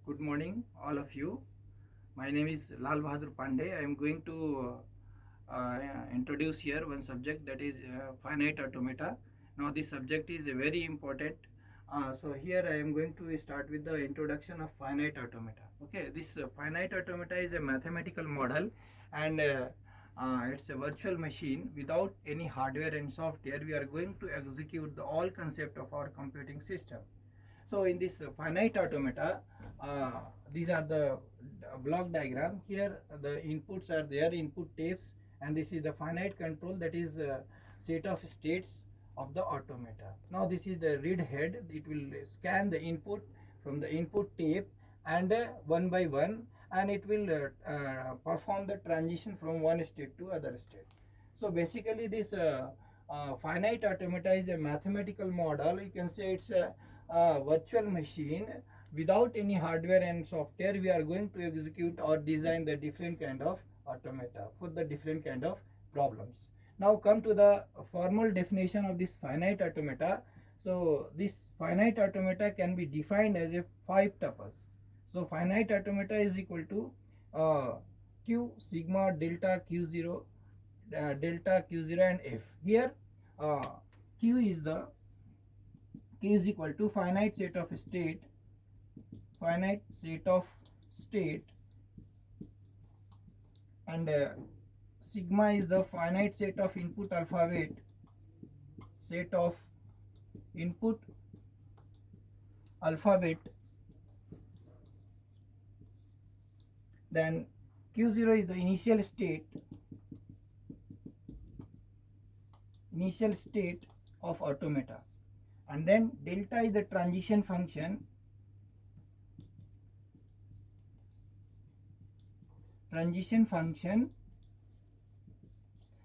Good morning, all of you. My name is Bahadhur Pandey. I am going to introduce here one subject, that is finite automata. Now, this subject is very important. So here I am going to start with the introduction of finite automata. Okay, this finite automata is a mathematical model, and it's a virtual machine without any hardware and software. We are going to execute the all concept of our computing system. So in this finite automata, these are the block diagram. Here the inputs are there, input tapes, and this is the finite control, that is set of states of the automata. Now this is the read head. It will scan the input from the input tape, and one by one, and it will perform the transition from one state to other state. So basically this finite automata is a mathematical model. You can say it's a virtual machine without any hardware and software. We are going to execute or design the different kind of automata for the different kind of problems. Now come to the formal definition of this finite automata. So this finite automata can be defined as a 5 tuples. So finite automata is equal to q sigma delta q0 delta q0 and f. Here uh, q is equal to finite set of state and sigma is the finite set of input alphabet. Then q0 is the initial state of automata, and then delta is the transition function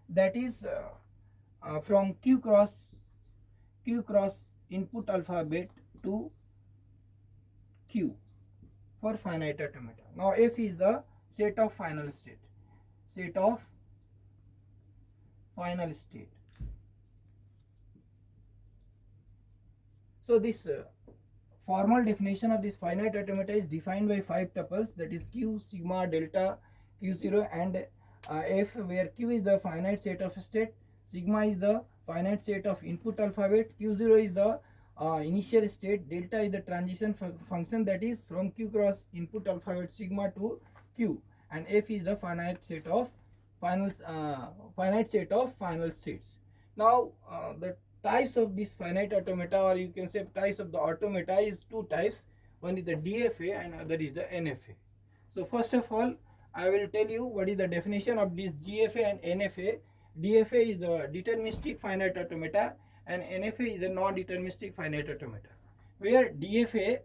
that is from q cross input alphabet to q for finite automata. Now f is the set of final state. So this formal definition of this finite automata is defined by 5 tuples, that is q, sigma, delta, q0 and f, where q is the finite set of state, sigma is the finite set of input alphabet, q0 is the initial state, delta is the transition function, that is from q cross input alphabet sigma to q, and f is the finite set of final states. Now the types of this finite automata, or you can say types of the automata, is two types. One is the DFA and other is the NFA. So first of all, I will tell you what is the definition of this DFA and NFA. DFA is the deterministic finite automata and NFA is the non-deterministic finite automata, where DFA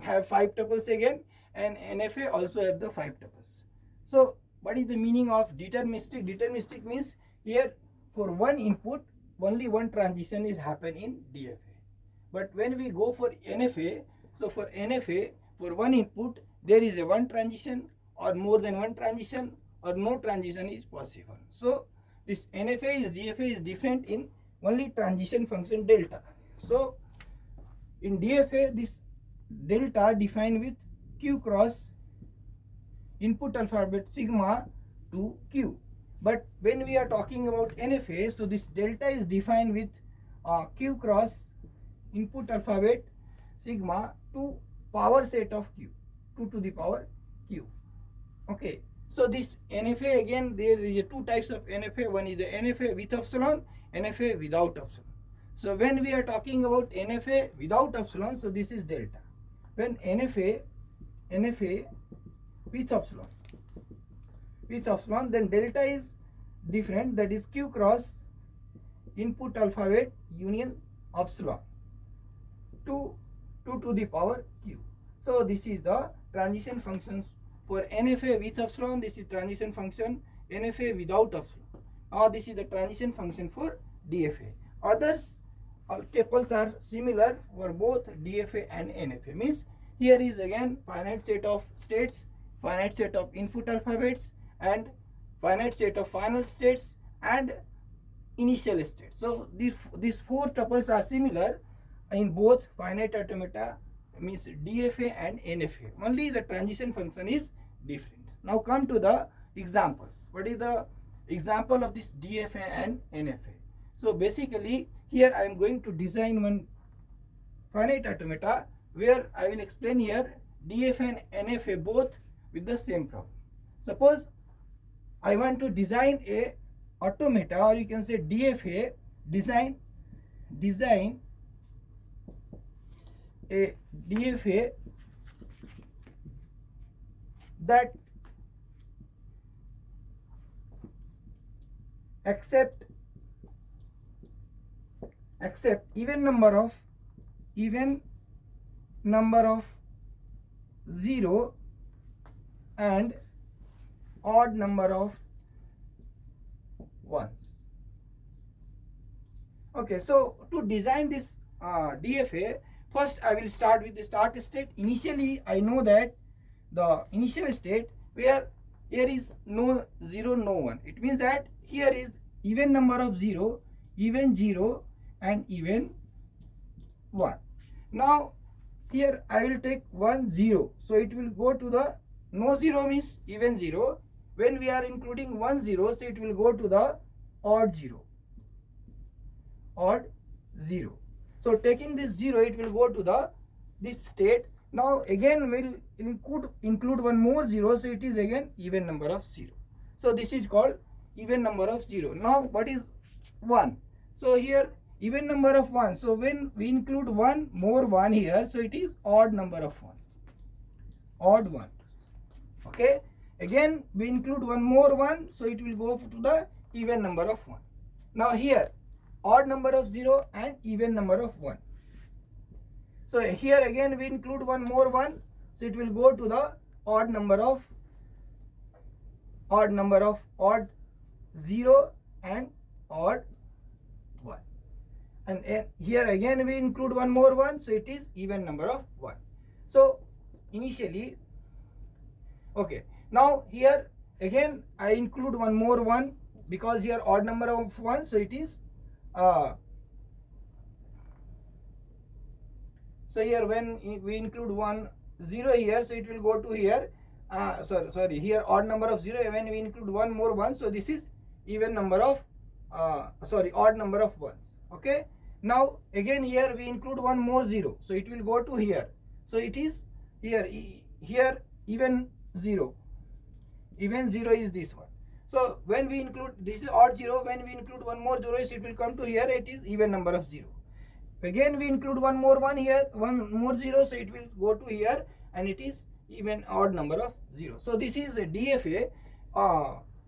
have 5 tuples again and NFA also have the 5 tuples. So what is the meaning of deterministic? Deterministic means here for one input only one transition is happen in DFA. But when we go for NFA, so for NFA, for one input there is a one transition or more than one transition or no transition is possible. So this NFA is DFA is different in only transition function delta. So in DFA this delta defined with q cross input alphabet sigma to q. But when we are talking about NFA, so this delta is defined with q cross input alphabet sigma to power set of q, 2 to the power q. Okay, so this NFA, again there is two types of NFA. One is the NFA with epsilon, NFA without epsilon. So when we are talking about NFA without epsilon, so this is delta. When NFA with epsilon, then delta is different, that is q cross input alphabet union epsilon to 2 to the power q. So this is the transition functions for NFA with epsilon. This is transition function NFA without epsilon. Now this is the transition function for DFA. Others tuples are similar for both DFA and NFA. Means here is again finite set of states, finite set of input alphabets, and finite set of final states and initial state. So these 4 tuples are similar in both finite automata means DFA and NFA. Only the transition function is different. Now come to the examples. What is the example of this DFA and NFA? So basically here I am going to design one finite automata where I will explain here DFA and NFA both with the same problem. Suppose I want to design a automata, or you can say DFA, design a DFA that accept even number of 0 and odd number of ones. Okay, so to design this DFA, first I will start with the start state. Initially I know that the initial state where there is no 0, no 1. It means that here is even number of 0, even 0 and even 1. Now here I will take 1 0, so it will go to the no 0 means even 0. When we are including 1 0, so it will go to the odd 0. So taking this 0, it will go to this state. Now again we'll include one more 0, so it is again even number of 0. So this is called even number of 0. Now what is 1? So here even number of 1. So when we include one more 1 here, so it is odd number of 1. Odd 1. Okay. Again we include one more 1, so it will go to the even number of 1. Now here odd number of 0 and even number of 1. So here again we include one more 1, so it will go to the odd number of odd 0 and odd 1. And here again we include one more 1, so it is even number of 1. So initially, okay, now here again I include one more 1 because here odd number of 1, so it is so here when we include 1 0 here, so it will go to here sorry here odd number of 0. When we include one more 1, so this is even number of odd number of 1s. Okay. Now again here we include one more 0, so it will go to here. So it is here even 0 is this one. So when we include, this is odd 0, when we include one more 0, it will come to here, it is even number of 0. Again we include one more 1 here, one more 0, so it will go to here and it is even odd number of 0. So this is a DFA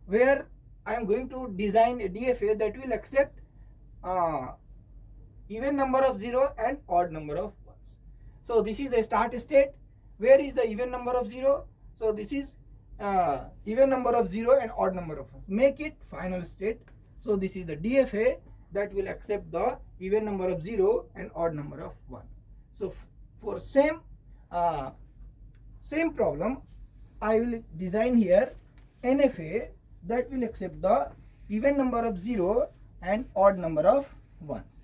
where I am going to design a DFA that will accept even number of 0 and odd number of 1s. So this is the start state. Where is the even number of 0? So this is even number of 0 and odd number of 1. Make it final state. So this is the DFA that will accept the even number of 0 and odd number of 1. So for same problem, I will design here NFA that will accept the even number of 0 and odd number of 1s.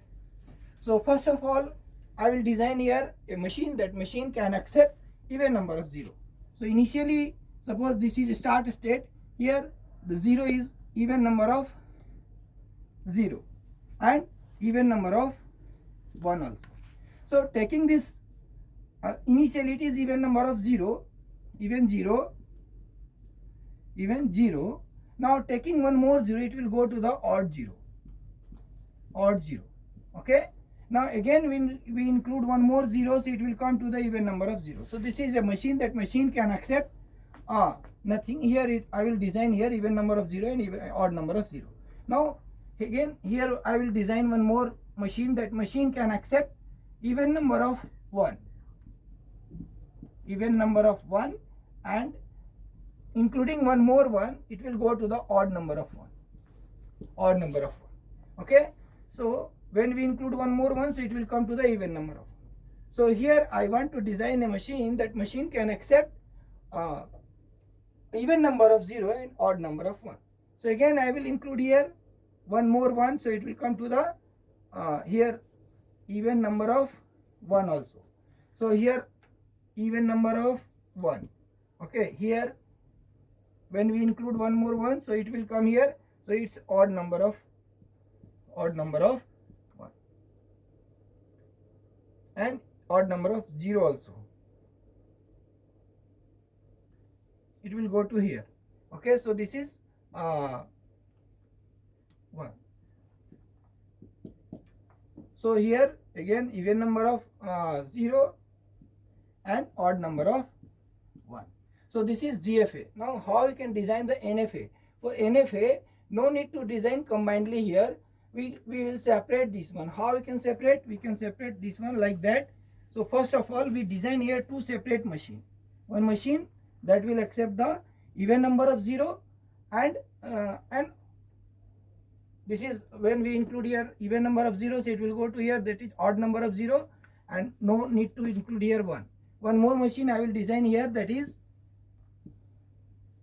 So first of all, I will design here a machine. That machine can accept even number of 0. So initially, suppose this is start state. Here the 0 is even number of 0 and even number of 1 also. So taking this initially it is even number of 0, even 0. Now taking one more 0, it will go to the odd 0. Okay. Now again we include one more 0, so it will come to the even number of 0. So this is a machine. That machine can accept nothing. Here I will design here even number of 0 and even odd number of 0. Now again here I will design one more machine. That machine can accept even number of 1. And including one more 1, it will go to the odd number of 1. Okay. So when we include one more 1, so it will come to the even number of 1. So here I want to design a machine. That machine can accept even number of 0 and odd number of 1. So again I will include here one more 1, so it will come to the here even number of 1 also. So here even number of 1. Okay, here when we include one more 1, so it will come here, so it's odd number of 1 and odd number of 0 also, it will go to here. Okay, so this is 1. So here again even number of 0 and odd number of 1. So this is DFA. Now how we can design the NFA? For NFA, no need to design combinedly here. We will separate this one. How we can separate? We can separate this one like that. So first of all, we design here 2 separate machine. One machine that will accept the even number of 0 and this is when we include here even number of 0, so it will go to here, that is odd number of 0, and no need to include here 1. One more machine I will design here, that is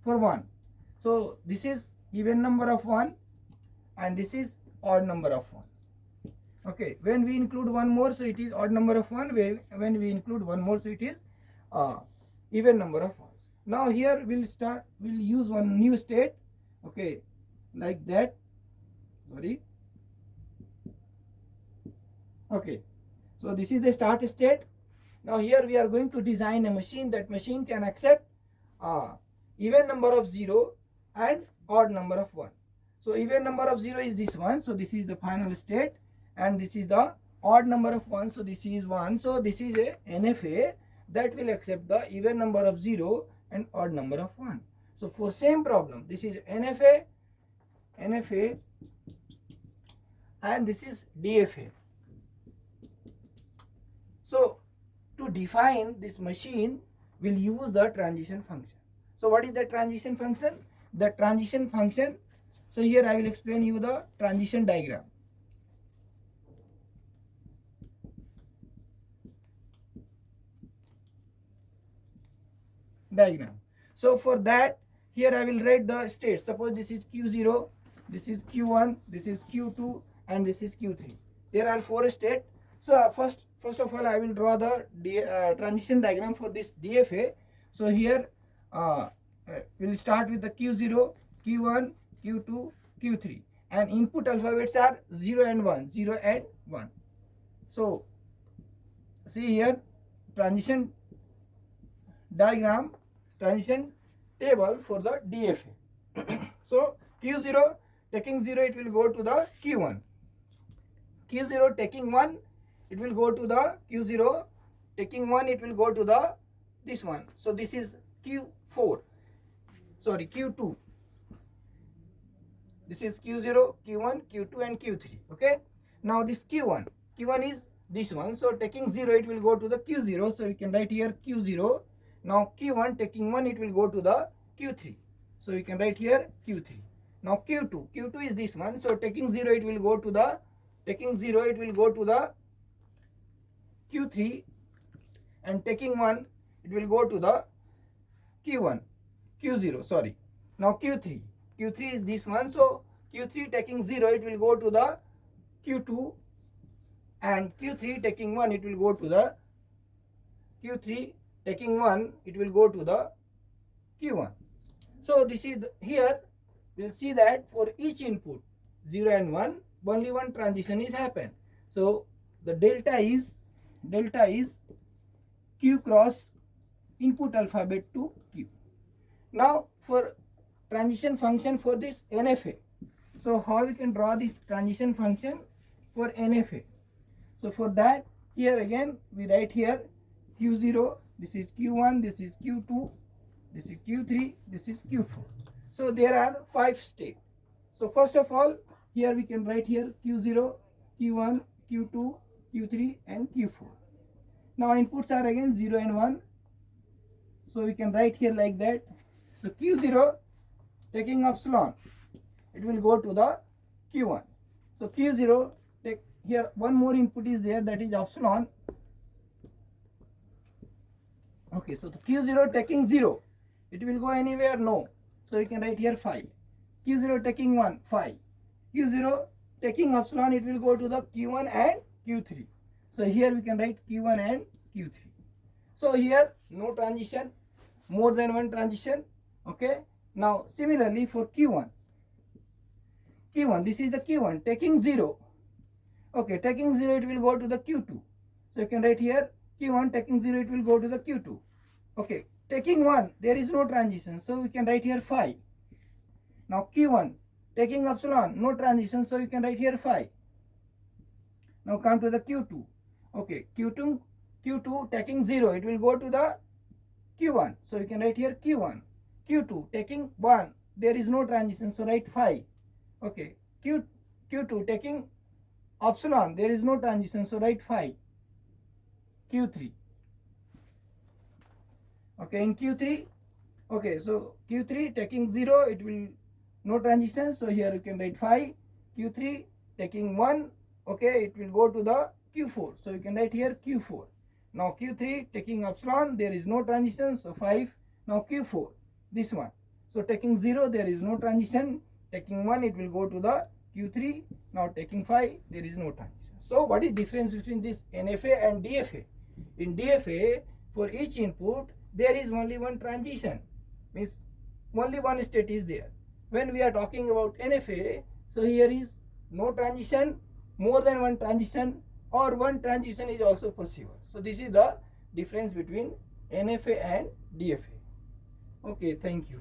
for 1. So this is even number of 1 and this is odd number of 1. Okay, when we include one more, so it is odd number of 1. When we include one more, so it is even number of 1s. Now here we'll use one new state. Okay, like that. Sorry. Okay, so this is the start state. Now here we are going to design a machine. That machine can accept even number of 0 and odd number of 1. So even number of 0 is this one, so this is the final state, and this is the odd number of 1, so this is 1. So this is a NFA that will accept the even number of 0 and odd number of 1. So for same problem, this is NFA, and this is DFA. So to define this machine, we'll use the transition function. So what is the transition function? The transition function, so here I will explain you the transition diagram. So for that, here I will write the states. Suppose this is Q0, this is Q1, this is Q2, and this is Q3. There are 4 states. So first of all, I will draw the transition diagram for this DFA. So here we'll start with the Q0, Q1, Q2, Q3, and input alphabets are 0 and 1, 0 and 1. So see here, transition diagram, transition table for the DFA. So Q0 taking 0, it will go to the Q1. Q0 taking 1, it will go to the Q0. Taking 1, it will go to the this one. So this is Q4. Sorry, Q2. This is Q0, Q1, Q2, and Q3. Okay. Now this Q1 is this one. So taking 0, it will go to the Q0. So we can write here Q0. Now Q1 taking 1, it will go to the Q3. So we can write here Q3. Now Q2 is this one. So taking 0, it will go to the Q3, and taking 1, it will go to the Q0. Sorry. Now Q3 is this one. So Q3 taking 0, it will go to the Q2, and Q3 taking 1, it will go to the Q3 taking 1, it will go to the Q1. So this is here we'll see that for each input 0 and 1, only one transition is happen. So the delta is Q cross input alphabet to Q. Now for transition function for this NFA. So how we can draw this transition function for NFA? So for that, here again we write here Q0, this is Q1, this is Q2, this is Q3, this is Q4. So there are 5 states. So first of all, here we can write here Q0, Q1, Q2, Q3, and Q4. Now inputs are again 0 and 1. So we can write here like that. So Q0 taking epsilon, it will go to the Q1. So Q0 take here one more input is there, that is epsilon. Okay, so the Q0 taking 0, it will go anywhere? No. So we can write here 5. Q0 taking 1, 5. Q0 taking epsilon, it will go to the Q1 and Q3. So here we can write Q1 and Q3. So here no transition, more than one transition. Okay, now similarly for Q1, this is the Q1 taking 0. Okay, taking 0 it will go to the Q2. So you can write here Q1 taking 0 it will go to the Q2. Okay, taking 1 there is no transition, so we can write here 5. Now Q1 taking epsilon, no transition, so you can write here 5. Now come to the Q2. Okay, Q2 taking 0 it will go to the Q1, so you can write here Q1. Q2 taking 1 there is no transition, so write 5. Okay, Q2 taking epsilon there is no transition, so write 5. Q3. Okay, in Q3, okay, so Q3 taking 0 it will no transition, so here you can write 5. Q3 taking 1, okay, it will go to the Q4, so you can write here Q4. Now Q3 taking epsilon there is no transition, so 5. Now Q4, this one, so taking 0 there is no transition, taking 1 it will go to the Q3. Now taking 5 there is no transition. So what is difference between this NFA and DFA? In DFA, for each input there is only one transition, means only one state is there. When we are talking about NFA, so here is no transition, more than one transition, or one transition is also possible. So this is the difference between NFA and DFA. Okay, thank you.